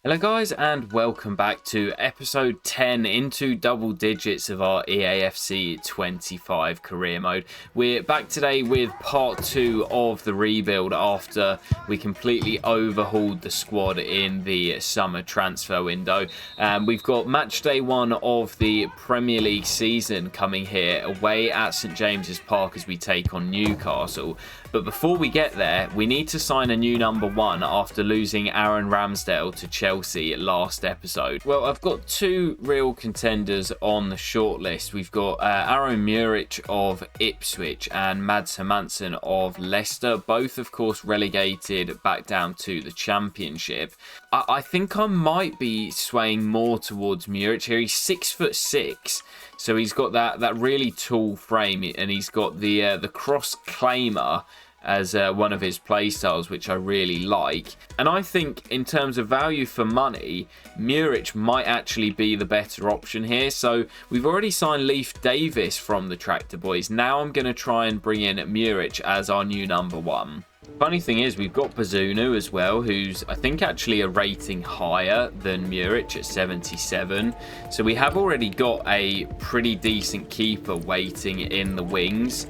Hello guys and welcome back to episode 10 into double digits of our EAFC 25 career mode. We're back today with part 2 of the rebuild after we completely overhauled the squad in the summer transfer window. We've got match day 1 of the Premier League season coming here away at St James's Park as we take on Newcastle. But before we get there, we need to sign a new number 1 after losing Aaron Ramsdale to Chelsea last episode. Well, I've got two real contenders on the shortlist. We've got Aaron Muric of Ipswich and Mads Hermansen of Leicester, both of course relegated back down to the Championship. I think I might be swaying more towards Muric here. He's 6'6", so he's got that really tall frame, and he's got the cross claimer as one of his play styles, which I really like. And I think in terms of value for money, Muric might actually be the better option here. So we've already signed Leif Davis from the Tractor Boys. Now I'm going to try and bring in Muric as our new number 1. Funny thing is, we've got Bazunu as well, who's I think actually a rating higher than Muric at 77. So we have already got a pretty decent keeper waiting in the wings.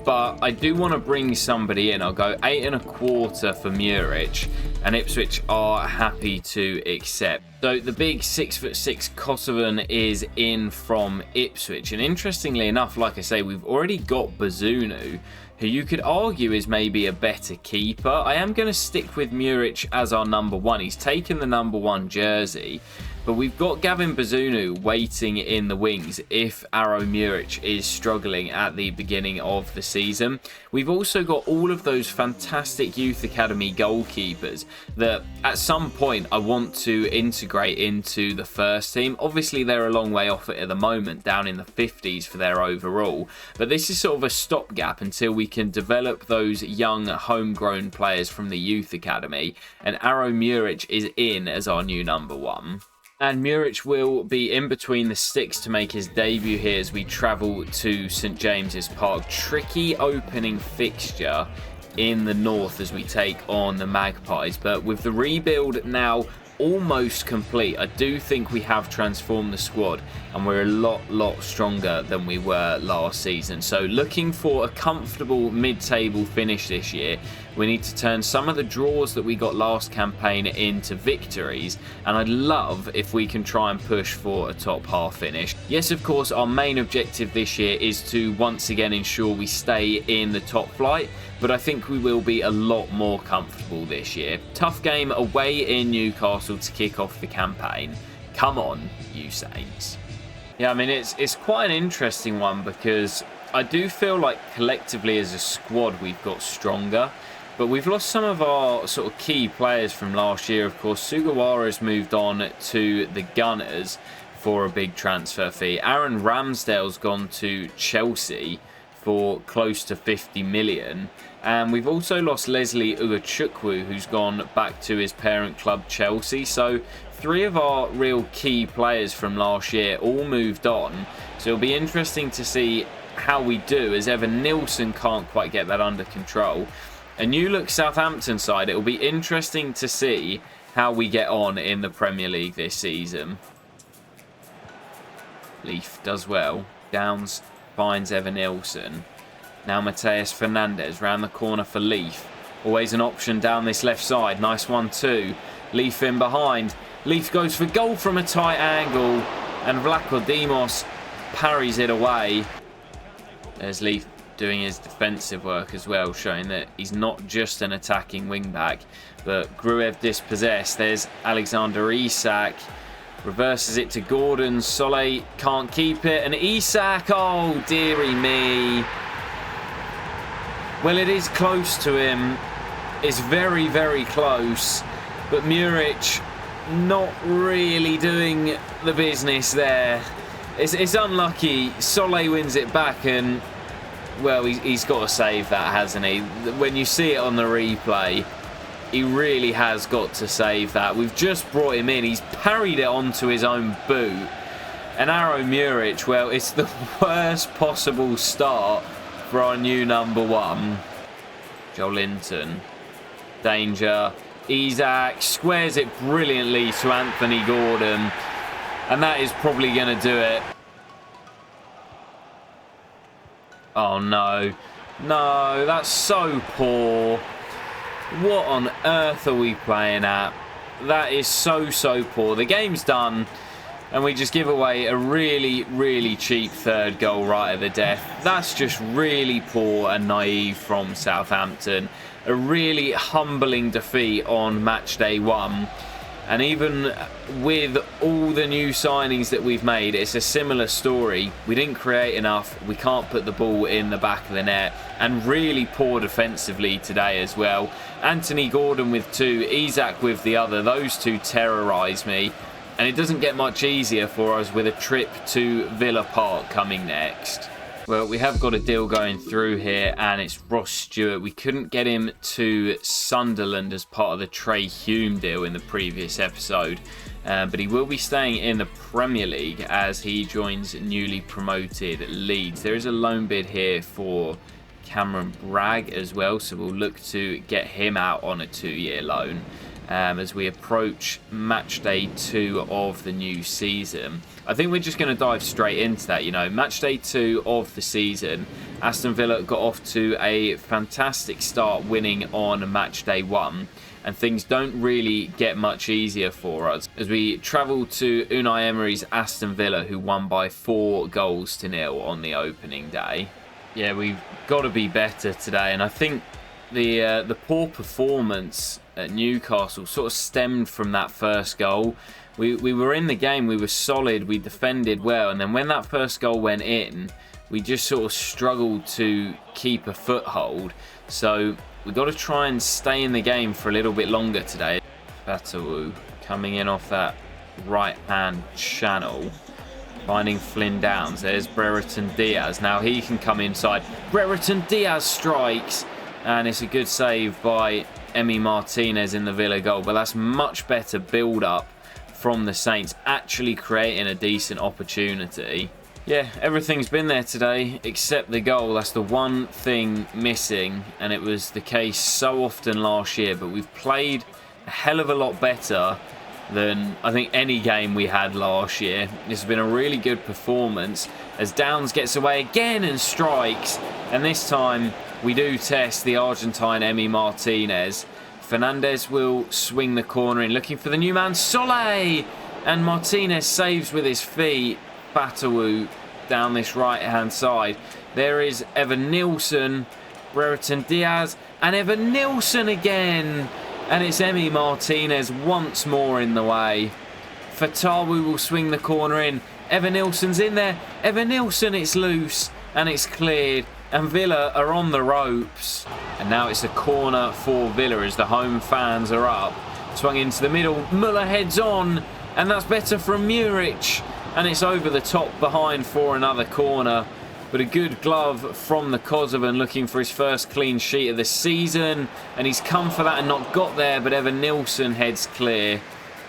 But I do want to bring somebody in. I'll go 8.25 for Muric, and Ipswich are happy to accept. So the big 6'6" Kosovan is in from Ipswich, and interestingly enough, like I say, we've already got Bazunu, who you could argue is maybe a better keeper. I am going to stick with Muric as our number 1. He's taken the number 1 jersey. But we've got Gavin Bazunu waiting in the wings if Aro Muric is struggling at the beginning of the season. We've also got all of those fantastic Youth Academy goalkeepers that at some point I want to integrate into the first team. Obviously they're a long way off it at the moment, down in the 50s for their overall. But this is sort of a stopgap until we can develop those young homegrown players from the Youth Academy. And Aro Muric is in as our new number 1. And Muric will be in between the sticks to make his debut here as we travel to St James's Park. Tricky opening fixture in the north as we take on the Magpies. But with the rebuild now almost complete, I do think we have transformed the squad and we're a lot stronger than we were last season. So looking for a comfortable mid-table finish this year, we need to turn some of the draws that we got last campaign into victories, and I'd love if we can try and push for a top half finish. Yes, of course, our main objective this year is to once again ensure we stay in the top flight, but I think we will be a lot more comfortable this year. Tough game away in Newcastle to kick off the campaign. Come on, you Saints. Yeah, I mean, it's quite an interesting one because I do feel like collectively as a squad we've got stronger, but we've lost some of our sort of key players from last year. Of course, Sugawara's moved on to the Gunners for a big transfer fee. Aaron Ramsdale's gone to Chelsea for close to 50 million. And we've also lost Leslie Ugachukwu, who's gone back to his parent club Chelsea. So 3 of our real key players from last year all moved on. So it'll be interesting to see how we do, as Evan Nilsson can't quite get that under control. A new look Southampton side, it'll be interesting to see how we get on in the Premier League this season. Leif does well. Downs finds Evan Nilsson. Now Mateus Fernandez round the corner for Leif. Always an option down this left side. Nice 1-2. Leif in behind. Leif goes for goal from a tight angle, and Vlaco Dimos parries it away. There's Leif doing his defensive work as well, showing that he's not just an attacking wing-back. But Gruev dispossessed. There's Alexander Isak. Reverses it to Gordon. Solé can't keep it. And Isak, oh dearie me. Well, it is close to him. It's very close. But Muric not really doing the business there. It's unlucky. Solé wins it back and, well, he's got to save that, hasn't he? When you see it on the replay, he really has got to save that. We've just brought him in. He's parried it onto his own boot. And Aro Muric, well, it's the worst possible start for our new number 1. Joelinton. Danger. Isak squares it brilliantly to Anthony Gordon. And that is probably going to do it. Oh, no. No, that's so poor. What on earth are we playing at? That is so poor. The game's done. And we just give away a really cheap third goal right at the death. That's just really poor and naive from Southampton. A really humbling defeat on match day 1. And even with all the new signings that we've made, it's a similar story. We didn't create enough. We can't put the ball in the back of the net. And really poor defensively today as well. Anthony Gordon with 2, Isak with the other. Those 2 terrorise me. And it doesn't get much easier for us with a trip to Villa Park coming next. Well, we have got a deal going through here, and it's Ross Stewart. We couldn't get him to Sunderland as part of the Trey Hume deal in the previous episode. But he will be staying in the Premier League as he joins newly promoted Leeds. There is a loan bid here for Cameron Bragg as well, so we'll look to get him out on a 2-year loan. As we approach match day 2 of the new season. I think we're just going to dive straight into that. You know, match day 2 of the season, Aston Villa got off to a fantastic start, winning on match day 1, and things don't really get much easier for us as we travel to Unai Emery's Aston Villa, who won by 4-0 on the opening day. Yeah, we've got to be better today, and I think the poor performance at Newcastle sort of stemmed from that first goal. We were in the game, we were solid, we defended well, and then when that first goal went in, we just sort of struggled to keep a foothold. So we've got to try and stay in the game for a little bit longer today. Batawu coming in off that right-hand channel, finding Flynn Downs. There's Brereton Diaz. Now he can come inside. Brereton Diaz strikes, and it's a good save by Emi Martinez in the Villa goal, but that's much better build-up from the Saints, actually creating a decent opportunity. Yeah, everything's been there today except the goal. That's the one thing missing, and it was the case so often last year, but we've played a hell of a lot better than I think any game we had last year. This has been a really good performance as Downs gets away again and strikes, and this time we do test the Argentine Emi Martinez. Fernandez will swing the corner in, looking for the new man, Solé! And Martinez saves with his feet. Batawu down this right-hand side. There is Evan Nilsson, Brereton Diaz, and Evan Nilsson again! And it's Emi Martinez once more in the way. Fatawu will swing the corner in. Evan Nilsson's in there. Evan Nilsson, it's loose, and it's cleared. And Villa are on the ropes. And now it's a corner for Villa as the home fans are up. Swung into the middle. Muller heads on. And that's better from Muric. And it's over the top behind for another corner. But a good glove from the Kosovan, looking for his first clean sheet of the season. And he's come for that and not got there. But Evan Nilsson heads clear.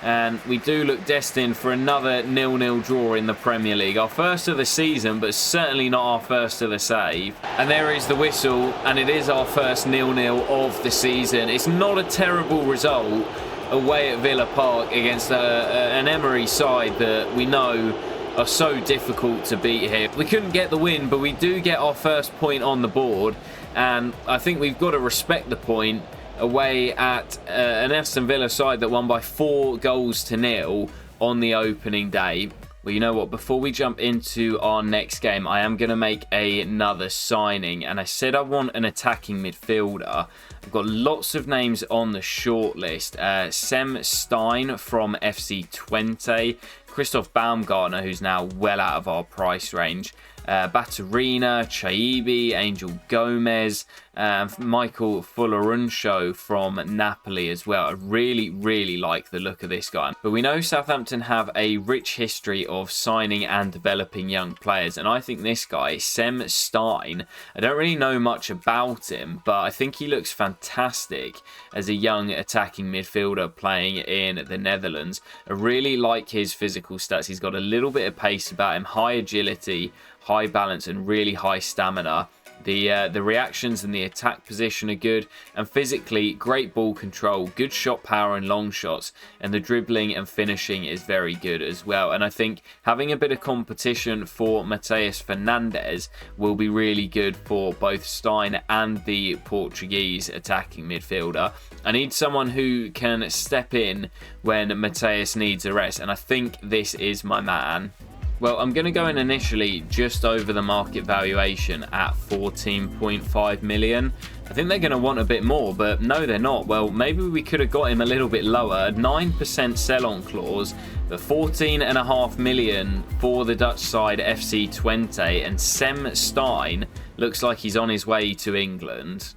And we do look destined for another 0-0 draw in the Premier League. Our first of the season, but certainly not our first of the save. And there is the whistle, and it is our first 0-0 of the season. It's not a terrible result away at Villa Park against an Emery side that we know are so difficult to beat here. We couldn't get the win, but we do get our first point on the board. And I think we've got to respect the point away at an Aston Villa side that won by 4-0 on the opening day. Well, you know what? Before we jump into our next game, I am going to make another signing. And I said I want an attacking midfielder. I've got lots of names on the shortlist. Sem Stein from FC Twente. Christoph Baumgartner, who's now well out of our price range. Baturina, Chaibi, Angel Gomez, Michael Folorunsho from Napoli as well. I really like the look of this guy. But we know Southampton have a rich history of signing and developing young players, and I think this guy, Sem Stein, I don't really know much about him, but I think he looks fantastic as a young attacking midfielder playing in the Netherlands. I really like his physical stats. He's got a little bit of pace about him, high agility, high balance and really high stamina. The reactions and the attack position are good, and physically great ball control, good shot power and long shots, and the dribbling and finishing is very good as well. And I think having a bit of competition for Matheus Fernandes will be really good for both Stein and the Portuguese attacking midfielder. I need someone who can step in when Matheus needs a rest, and I think this is my man. Well, I'm going to go in initially just over the market valuation at 14.5 million. I think they're going to want a bit more, but no, they're not. Well, maybe we could have got him a little bit lower. 9% sell-on clause, but 14.5 million for the Dutch side FC Twente, and Sem Stein looks like he's on his way to England.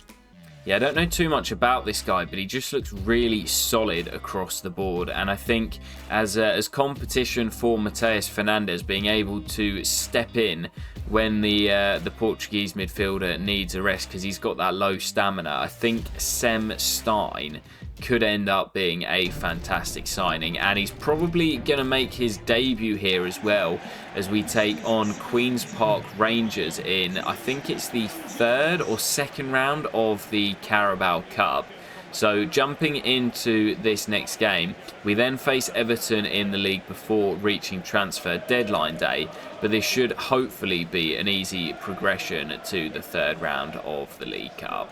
Yeah, I don't know too much about this guy, but he just looks really solid across the board. And I think as competition for Matheus Fernandes, being able to step in when the Portuguese midfielder needs a rest because he's got that low stamina, I think Sem Stein could end up being a fantastic signing, and he's probably going to make his debut here as well as we take on Queen's Park Rangers in, I think it's the third or second round of the Carabao Cup. So jumping into this next game, we then face Everton in the league before reaching transfer deadline day, but this should hopefully be an easy progression to the third round of the League Cup.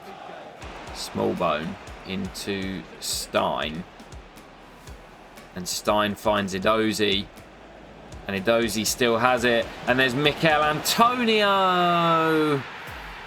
Smallbone into Stein, and Stein finds Edozie, and Edozie still has it, and there's Michail Antonio,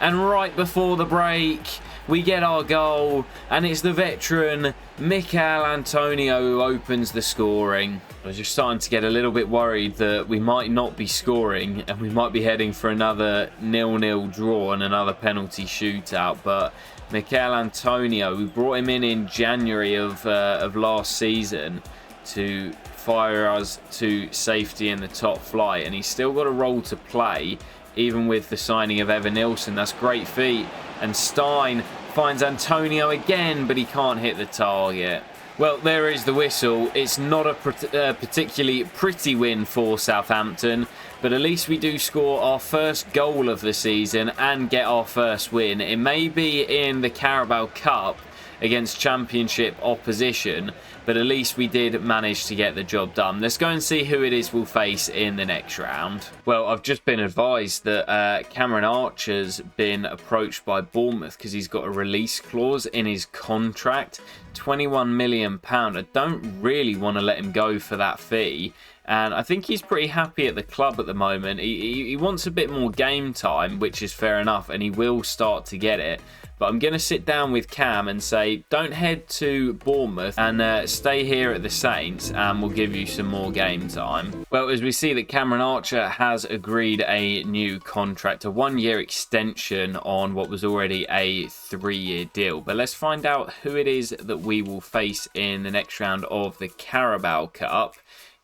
and right before the break we get our goal, and it's the veteran Michail Antonio who opens the scoring. I was just starting to get a little bit worried that we might not be scoring and we might be heading for another 0-0 draw and another penalty shootout, but Michail Antonio, we brought him in January of last season to fire us to safety in the top flight, and he's still got a role to play even with the signing of Evan Nilsson. That's great feat, and Stein finds Antonio again, but he can't hit the target. Well, there is the whistle. It's not a particularly pretty win for Southampton, but at least we do score our first goal of the season and get our first win. It may be in the Carabao Cup against championship opposition, but at least we did manage to get the job done. Let's go and see who it is we'll face in the next round. Well, I've just been advised that Cameron Archer's been approached by Bournemouth because he's got a release clause in his contract. £21 million. I don't really want to let him go for that fee, and I think he's pretty happy at the club at the moment. He wants a bit more game time, which is fair enough, and he will start to get it. But I'm going to sit down with Cam and say, don't head to Bournemouth and stay here at the Saints, and we'll give you some more game time. Well, as we see that Cameron Archer has agreed a new contract, a 1-year extension on what was already a 3-year deal. But let's find out who it is that we will face in the next round of the Carabao Cup.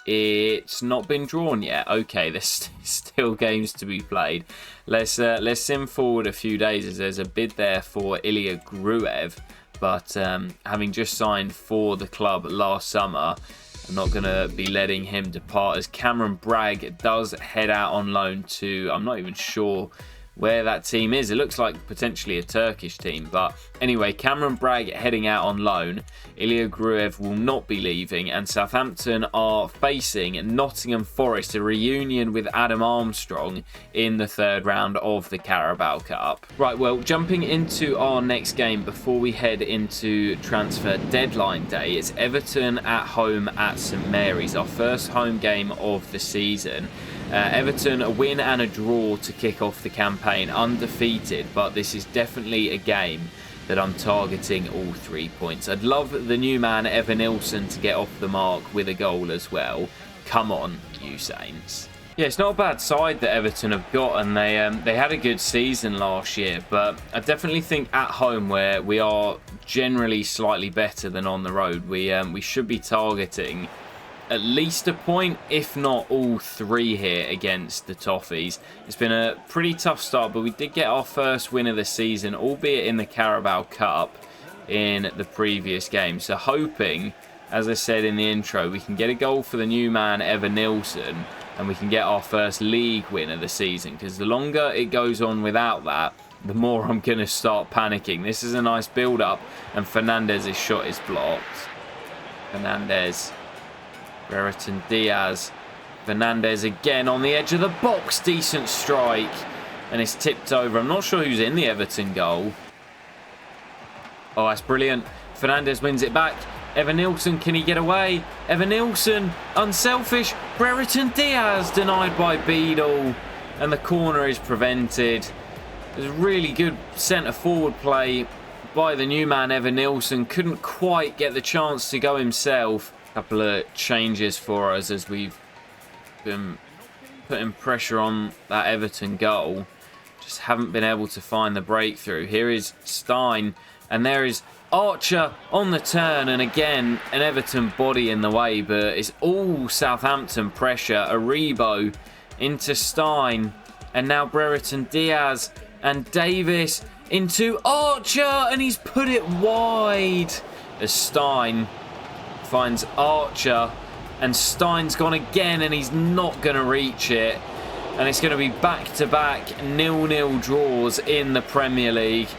It's not been drawn yet. Okay, there's still games to be played. Let's sim forward a few days, as there's a bid there for Ilya Gruev, but having just signed for the club last summer, I'm not going to be letting him depart, as Cameron Bragg does head out on loan to, I'm not even sure where that team is. It looks like potentially a Turkish team, but anyway, Cameron Bragg heading out on loan. Ilya Gruev will not be leaving, and Southampton are facing Nottingham Forest, a reunion with Adam Armstrong in the third round of the Carabao Cup. Right, well, jumping into our next game before we head into transfer deadline day, it's Everton at home at St Mary's, our first home game of the season. Everton a win and a draw to kick off the campaign, undefeated, but this is definitely a game that I'm targeting all 3 points. I'd love the new man Evan Nilsson to get off the mark with a goal as well. Come on, you Saints. Yeah, it's not a bad side that Everton have got, and they had a good season last year, but I definitely think at home, where we are generally slightly better than on the road, we should be targeting at least a point, if not all 3 here against the Toffees. It's been a pretty tough start, but we did get our first win of the season, albeit in the Carabao Cup in the previous game. So hoping, as I said in the intro, we can get a goal for the new man Evan Nilsson, and we can get our first league win of the season, because the longer it goes on without that, the more I'm going to start panicking. This is a nice build-up, and Fernandez's shot is blocked. Fernandez, Brereton Diaz, Fernandez again on the edge of the box. Decent strike, and it's tipped over. I'm not sure who's in the Everton goal. Oh, that's brilliant. Fernandez wins it back. Evanilson, can he get away? Evanilson, unselfish. Brereton Diaz denied by Beadle, and the corner is prevented. It was a really good centre-forward play by the new man, Evanilson. Couldn't quite get the chance to go himself. A couple of changes for us as we've been putting pressure on that Everton goal. Just haven't been able to find the breakthrough. Here is Stein, and there is Archer on the turn, and again an Everton body in the way, but it's all Southampton pressure. Aribo into Stein, and now Brereton Diaz and Davis into Archer, and he's put it wide as Stein finds Archer, and Stein's gone again, and he's not going to reach it, and it's going to be back-to-back 0-0 draws in the Premier League.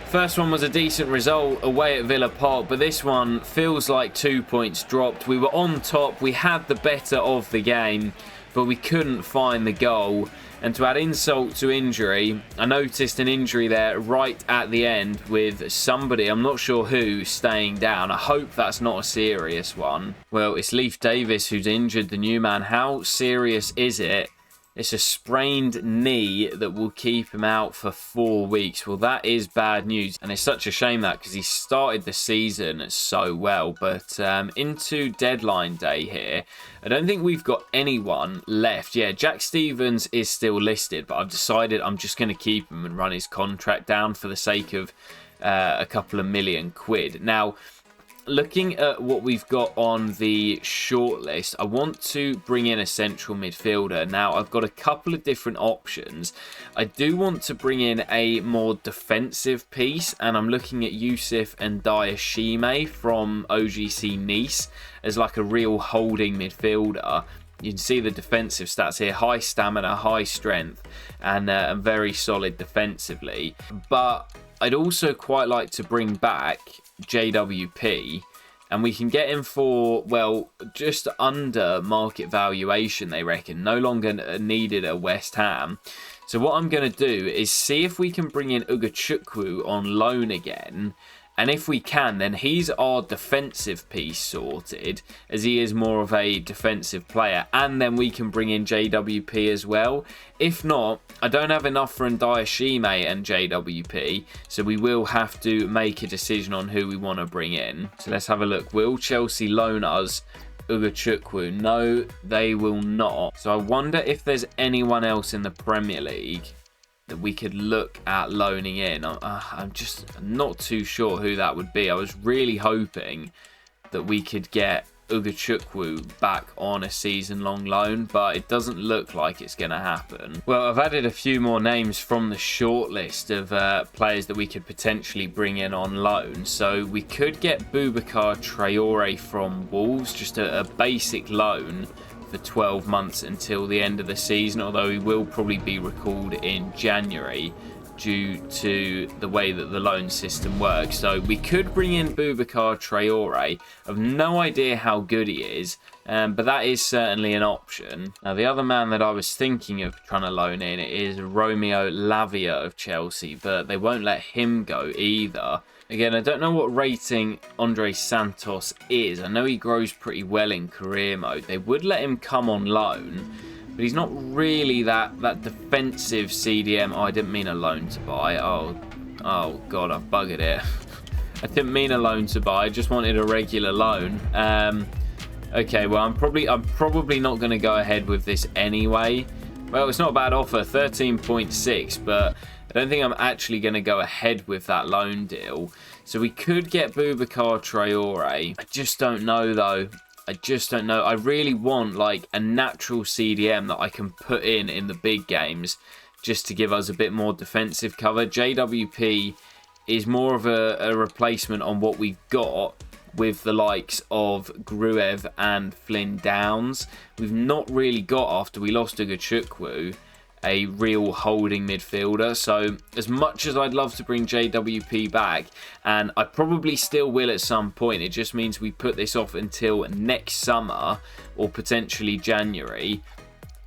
First one was a decent result away at Villa Park, but this one feels like 2 points dropped. We were on top, we had the better of the game, but we couldn't find the goal. And to add insult to injury, I noticed an injury there right at the end with somebody, I'm not sure who, staying down. I hope that's not a serious one. Well, it's Leif Davis who's injured the new man. How serious is it? It's a sprained knee that will keep him out for 4 weeks. Well, that is bad news. And it's such a shame that, because he started the season so well. But into deadline day here, I don't think we've got anyone left. Yeah, Jack Stevens is still listed, but I've decided I'm just going to keep him and run his contract down for the sake of a couple of £1,000,000. Now, looking at what we've got on the shortlist, I want to bring in a central midfielder. Now, I've got a couple of different options. I do want to bring in a more defensive piece, and I'm looking at Yusuf and Diashime from OGC Nice as like a real holding midfielder. You can see the defensive stats here: high stamina, high strength, and very solid defensively. But I'd also quite like to bring back JWP, and we can get him for, well, just under market valuation, they reckon. No longer needed at West Ham. So what I'm going to do is see if we can bring in Ugachukwu on loan again. And if we can, then he's our defensive piece sorted, as he is more of a defensive player. And then we can bring in JWP as well. If not, I don't have enough for Ndiashime and JWP, so we will have to make a decision on who we want to bring in. So let's have a look. Will Chelsea loan us Ugachukwu? No, they will not. So I wonder if there's anyone else in the Premier League that we could look at loaning in. I'm just not too sure who that would be. I was really hoping that we could get Ugachukwu back on a season-long loan, but it doesn't look like it's going to happen. Well, I've added a few more names from the shortlist of players that we could potentially bring in on loan. So we could get Boubacar Traore from Wolves, just a basic loan for 12 months until the end of the season, although he will probably be recalled in January due to the way that the loan system works. So we could bring in Boubacar Traore. I've no idea how good he is, but that is certainly an option. Now, the other man that I was thinking of trying to loan in is Romeo Lavia of Chelsea, but they won't let him go either. Again, I don't know what rating Andre Santos is. I know he grows pretty well in career mode. They would let him come on loan, but he's not really that defensive CDM. Oh, I didn't mean a loan to buy. Oh God, I've buggered it. I didn't mean a loan to buy. I just wanted a regular loan. Okay, well, I'm probably not going to go ahead with this anyway. Well, it's not a bad offer, 13.6, but I don't think I'm actually going to go ahead with that loan deal. So we could get Boubacar Traore. I just don't know, though. I just don't know. I really want like a natural CDM that I can put in the big games just to give us a bit more defensive cover. JWP is more of a replacement on what we've got with the likes of Gruev and Flynn Downs. We've not really got, after we lost Ugachukwu, a real holding midfielder. So as much as I'd love to bring JWP back, and I probably still will at some point, it just means we put this off until next summer or potentially January.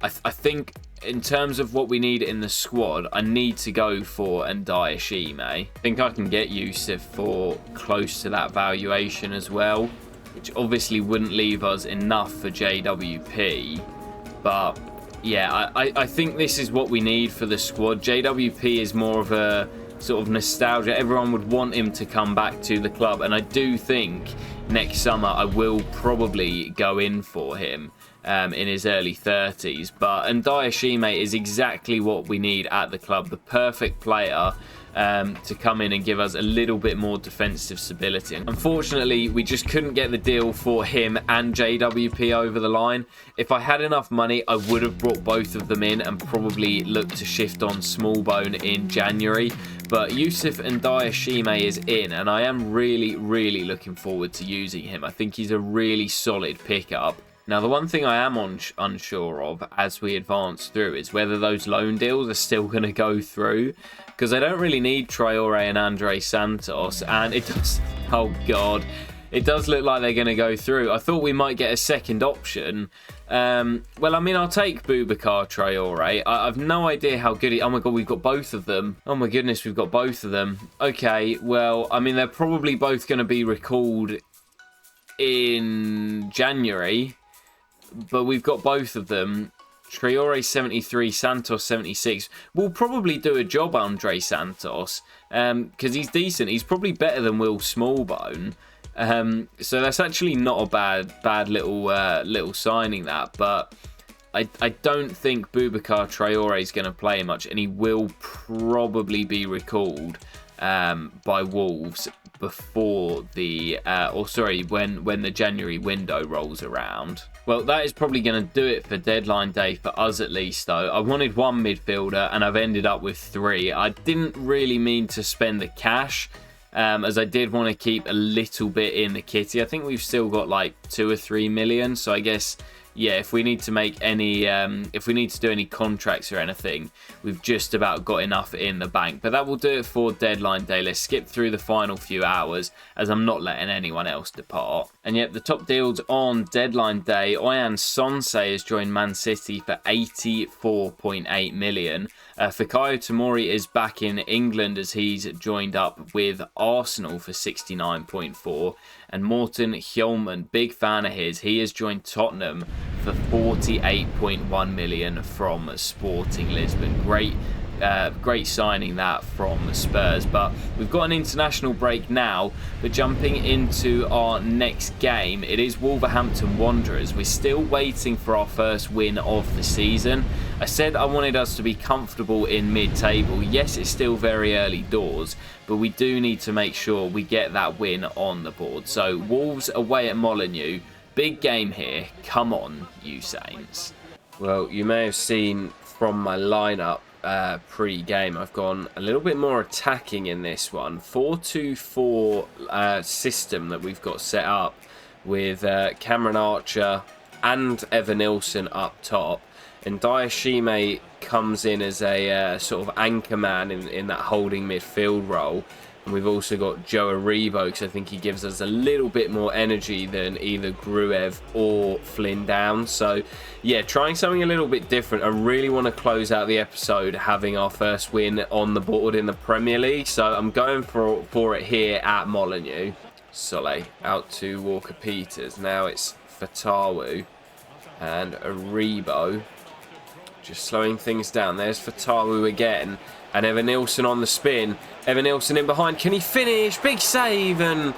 I think in terms of what we need in the squad, I need to go for Ndiaye Shime. I think I can get Yusuf for close to that valuation as well, which obviously wouldn't leave us enough for JWP. But yeah, I think this is what we need for the squad. JWP is more of a sort of nostalgia. Everyone would want him to come back to the club, and I do think next summer I will probably go in for him in his early 30s. But Ndiaye Shime is exactly what we need at the club. The perfect player to come in and give us a little bit more defensive stability. Unfortunately, we just couldn't get the deal for him and JWP over the line. If I had enough money, I would have brought both of them in and probably looked to shift on Smallbone in January. But Yusuf Ndiaye Shime is in, and I am really, really looking forward to using him. I think he's a really solid pickup. Now, the one thing I am unsure of as we advance through is whether those loan deals are still going to go through, because I don't really need Traore and Andre Santos, and it does, oh God, it does look like they're going to go through. I thought we might get a second option. Well, I mean, I'll take Boubacar Traore. I've no idea how good oh my God, we've got both of them. Oh my goodness, we've got both of them. Okay, well, I mean, they're probably both going to be recalled in January, but we've got both of them. Traore 73, Santos 76. We'll probably do a job, Andre Santos, because he's decent. He's probably better than Will Smallbone. So that's actually not a bad little signing, that. But I don't think Boubacar Traore is going to play much, and he will probably be recalled by Wolves before the when the January window rolls around. Well, that is probably going to do it for deadline day for us, at least, though. I wanted one midfielder and I've ended up with 3. I didn't really mean to spend the cash, as I did want to keep a little bit in the kitty. I think we've still got like 2 or 3 million, so I guess, yeah, if we need to make any, if we need to do any contracts or anything, we've just about got enough in the bank. But that will do it for deadline day. Let's skip through the final few hours, as I'm not letting anyone else depart. And yet the top deals on deadline day, Oyan Sonse has joined Man City for 84.8 million. Fikayo Tomori is back in England as he's joined up with Arsenal for 69.4. And Morten Hjulmand, big fan of his, he has joined Tottenham for 48.1 million from Sporting Lisbon. Great signing that from Spurs. But we've got an international break now. But jumping into our next game, it is Wolverhampton Wanderers. We're still waiting for our first win of the season. I said I wanted us to be comfortable in mid-table. Yes, it's still very early doors, but we do need to make sure we get that win on the board. So Wolves away at Molineux. Big game here. Come on, you Saints. Well, you may have seen from my lineup pre-game, I've gone a little bit more attacking in this one. 4-2-4 system that we've got set up with Cameron Archer and Evanilson up top. And Ndiaye Shime comes in as a sort of anchor man in that holding midfield role. And we've also got Joe Aribo, because I think he gives us a little bit more energy than either Gruev or Flynn Down. So, yeah, trying something a little bit different. I really want to close out the episode having our first win on the board in the Premier League. So I'm going for it here at Molineux. Soleil out to Walker-Peters. Now it's Fatawu and Aribo. Just slowing things down. There's Fatawu again. And Evanilson on the spin. Evanilson in behind. Can he finish? Big save, and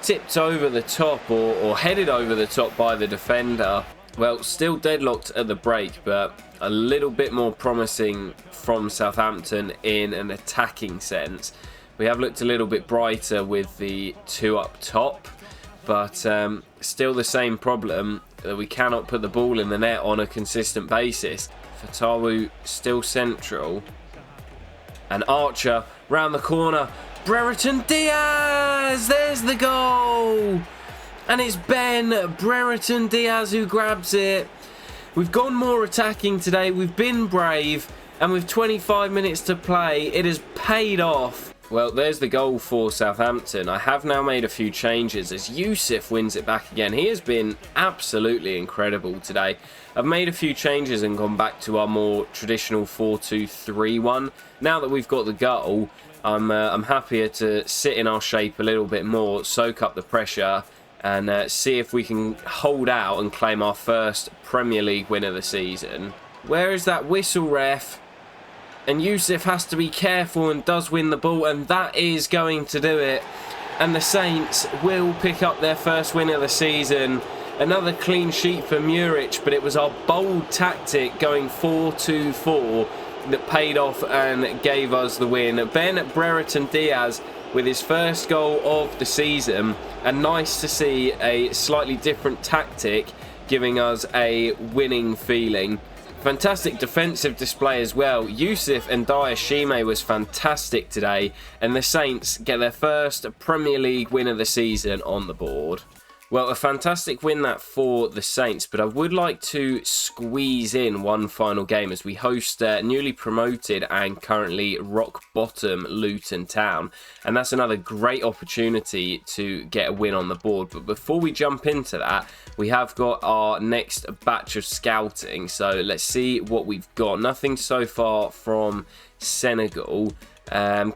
tipped over the top or headed over the top by the defender. Well, still deadlocked at the break, but a little bit more promising from Southampton in an attacking sense. We have looked a little bit brighter with the 2 up top, but still the same problem that we cannot put the ball in the net on a consistent basis. Fatawu still central. And Archer round the corner. Brereton Diaz! There's the goal! And it's Ben Brereton Diaz who grabs it. We've gone more attacking today. We've been brave. And with 25 minutes to play, it has paid off. Well, there's the goal for Southampton. I have now made a few changes as Yusuf wins it back again. He has been absolutely incredible today. I've made a few changes and gone back to our more traditional 4-2-3-1. Now that we've got the goal, I'm happier to sit in our shape a little bit more, soak up the pressure, and see if we can hold out and claim our first Premier League win of the season. Where is that whistle, ref? And Yusuf has to be careful and does win the ball, and that is going to do it. And the Saints will pick up their first win of the season. Another clean sheet for Muric, but it was our bold tactic going 4-2-4 that paid off and gave us the win. Ben Brereton Diaz with his first goal of the season, and nice to see a slightly different tactic giving us a winning feeling. Fantastic defensive display as well. Yusuf and Shime was fantastic today, and the Saints get their first Premier League win of the season on the board. Well, a fantastic win that for the Saints, but I would like to squeeze in one final game as we host newly promoted and currently rock bottom Luton Town. And that's another great opportunity to get a win on the board. But before we jump into that, we have got our next batch of scouting. So let's see what we've got. Nothing so far from Senegal.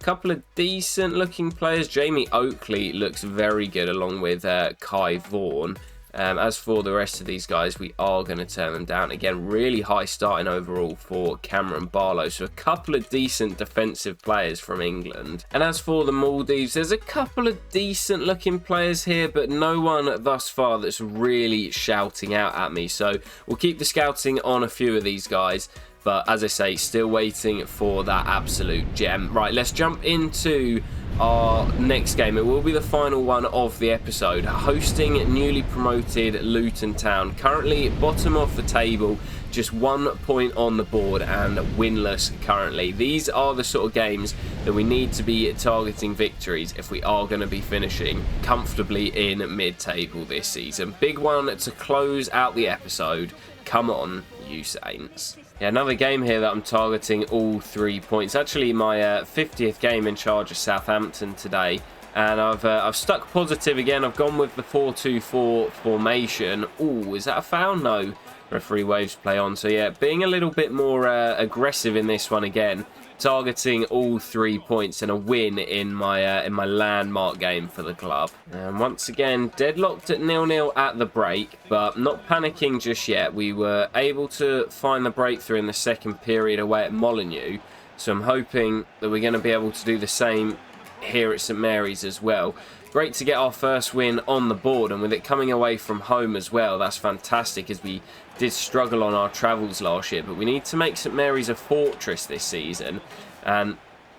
Couple of decent looking players. Jamie Oakley looks very good along with Kai Vaughan. As for the rest of these guys, we are going to turn them down. Again, really high starting overall for Cameron Barlow. So a couple of decent defensive players from England. And as for the Maldives, there's a couple of decent looking players here, but no one thus far that's really shouting out at me. So we'll keep the scouting on a few of these guys. But as I say, still waiting for that absolute gem. Right, let's jump into our next game. It will be the final one of the episode. Hosting newly promoted Luton Town. Currently bottom of the table. Just 1 point on the board and winless currently. These are the sort of games that we need to be targeting victories if we are going to be finishing comfortably in mid-table this season. Big one to close out the episode. Come on, you Saints. Yeah, another game here that I'm targeting all 3 points. Actually, my 50th game in charge of Southampton today. And I've stuck positive again. I've gone with the 4-2-4 formation. Ooh, is that a foul? No. Referee waves play on. So yeah, being a little bit more aggressive in this one again. Targeting all 3 points and a win in my landmark game for the club. And once again, deadlocked at 0-0 at the break, but not panicking just yet. We were able to find the breakthrough in the second period away at Molineux, so I'm hoping that we're going to be able to do the same here at St Mary's as well. Great to get our first win on the board, and with it coming away from home as well, that's fantastic as we did struggle on our travels last year. But we need to make St Mary's a fortress this season and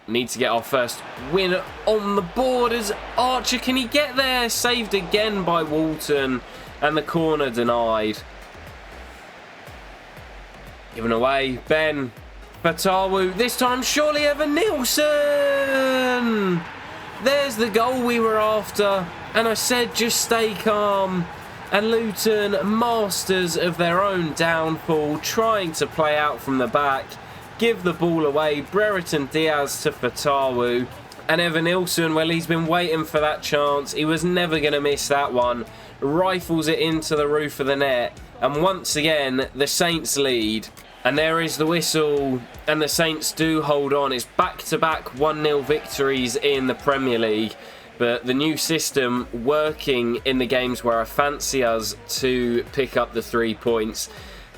need to get our first win on the board as Archer. Can he get there? Saved again by Walton, and the corner denied. Given away, Ben Fatawu, this time surely Evan Nilsson! There's the goal we were after, and I said just stay calm. And Luton, masters of their own downfall, trying to play out from the back, give the ball away. Brereton Diaz to Fatawu, and Evan Nilsson, well, he's been waiting for that chance. He was never going to miss that one. Rifles it into the roof of the net, and once again, the Saints lead. And there is the whistle, and the Saints do hold on. It's back-to-back 1-0 victories in the Premier League. But the new system working in the games where I fancy us to pick up the 3 points.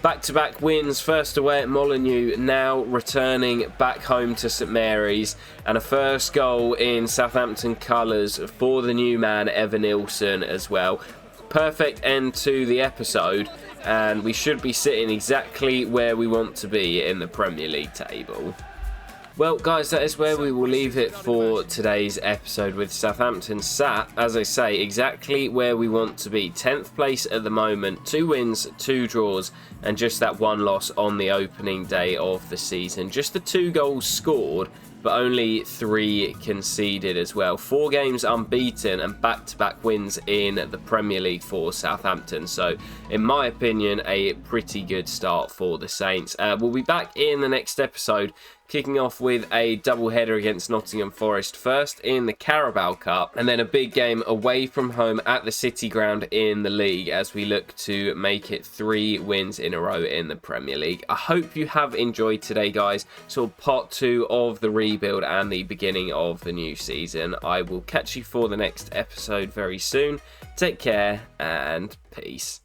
Back-to-back wins, first away at Molineux, now returning back home to St Mary's. And a first goal in Southampton colours for the new man, Evan Nilsson, as well. Perfect end to the episode, and we should be sitting exactly where we want to be in the Premier League table. Well, guys, that is where we will leave it for today's episode, with Southampton sat, as I say, exactly where we want to be. 10th place at the moment, 2 wins, 2 draws, and just that 1 loss on the opening day of the season. Just the 2 goals scored, but only 3 conceded as well. 4 games unbeaten and back-to-back wins in the Premier League for Southampton. So, in my opinion, a pretty good start for the Saints. We'll be back in the next episode, kicking off with a double-header against Nottingham Forest, first in the Carabao Cup, and then a big game away from home at the City Ground in the league as we look to make it 3 wins in a row in the Premier League. I hope you have enjoyed today, guys. So part 2 of the rebuild and the beginning of the new season. I will catch you for the next episode very soon. Take care and peace.